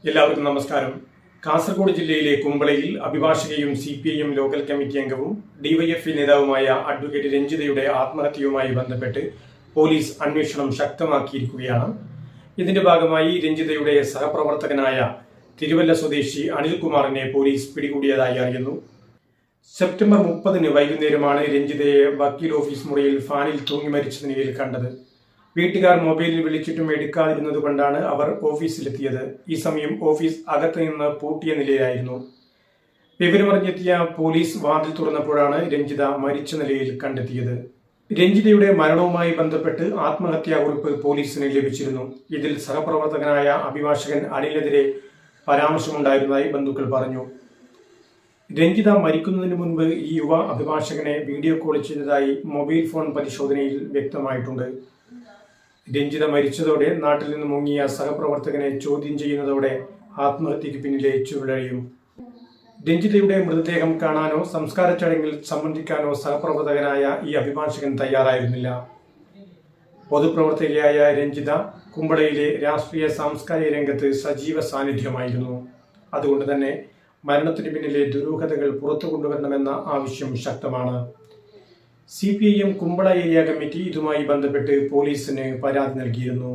എല്ലാവർക്കും നമസ്കാരം. കാസർഗോഡ് ജില്ലയിലെ കുമ്പളയിൽ അഭിഭാഷകയും CPIM ലോക്കൽ കമ്മിറ്റി അംഗവും DYFI നേതാവുമായ അഡ്വക്കേറ്റ് രഞ്ജിതയുടെ ആത്മഹത്യയുമായി ബന്ധപ്പെട്ട് പോലീസ് അന്വേഷണം ശക്തമാക്കിയിരിക്കുകയാണ്. ഇതിന്റെ ഭാഗമായി രഞ്ജിതയുടെ സഹപ്രവർത്തകനായ തിരുവല്ല സ്വദേശി അനിൽകുമാറിനെ പോലീസ് പിടികൂടിയതായി അറിയുന്നു. സെപ്റ്റംബർ 30 വൈകുന്നേരമാണ് രഞ്ജിതയെ വക്കീൽ ഓഫീസ് മുറിയിൽ ഫാനിൽ തൂങ്ങി മരിച്ച നിലയിൽ കണ്ടത്. വീട്ടുകാർ മൊബൈലിൽ വിളിച്ചിട്ടും എടുക്കാതിരുന്നത് കൊണ്ടാണ് അവർ ഓഫീസിലെത്തിയത്. ഈ സമയം ഓഫീസ് അകത്ത് നിന്ന് പൂട്ടിയ നിലയിലായിരുന്നു. വിവരമറിഞ്ഞെത്തിയ പോലീസ് വാതിൽ തുറന്നപ്പോഴാണ് രഞ്ജിത മരിച്ച നിലയിൽ കണ്ടെത്തിയത്. രഞ്ജിതയുടെ മരണവുമായി ബന്ധപ്പെട്ട് ആത്മഹത്യാക്കുറിപ്പ് പോലീസിന് ലഭിച്ചിരുന്നു. ഇതിൽ സഹപ്രവർത്തകനായ അഭിഭാഷകൻ അനിലിനെതിരെ പരാമർശമുണ്ടായിരുന്നതായി ബന്ധുക്കൾ പറഞ്ഞു. രഞ്ജിത മരിക്കുന്നതിന് മുൻപ് ഈ യുവ അഭിഭാഷകനെ വീഡിയോ കോൾ ചെയ്തതായി മൊബൈൽ ഫോൺ പരിശോധനയിൽ വ്യക്തമായിട്ടുണ്ട്. രഞ്ജിത മരിച്ചതോടെ നാട്ടിൽ നിന്ന് മുങ്ങിയ സഹപ്രവർത്തകനെ ചോദ്യം ചെയ്യുന്നതോടെ ആത്മഹത്യക്ക് പിന്നിലെ ചുരുളഴിയും. രഞ്ജിതയുടെ മൃതദേഹം കാണാനോ സംസ്കാര ചടങ്ങിൽ സംബന്ധിക്കാനോ സഹപ്രവർത്തകനായ ഈ അഭിഭാഷകൻ തയ്യാറായിരുന്നില്ല. പൊതുപ്രവർത്തകയായ രഞ്ജിത കുമ്പളയിലെ രാഷ്ട്രീയ സാംസ്കാരിക രംഗത്ത് സജീവ സാന്നിധ്യമായിരുന്നു. അതുകൊണ്ട് തന്നെ മരണത്തിന് പിന്നിലെ ദുരൂഹതകൾ പുറത്തു കൊണ്ടുവരണമെന്ന ആവശ്യം ശക്തമാണ്. CPIM കുമ്പള ഏരിയ കമ്മിറ്റി ഇതുമായി ബന്ധപ്പെട്ട് പോലീസിന് പരാതി നൽകിയിരുന്നു.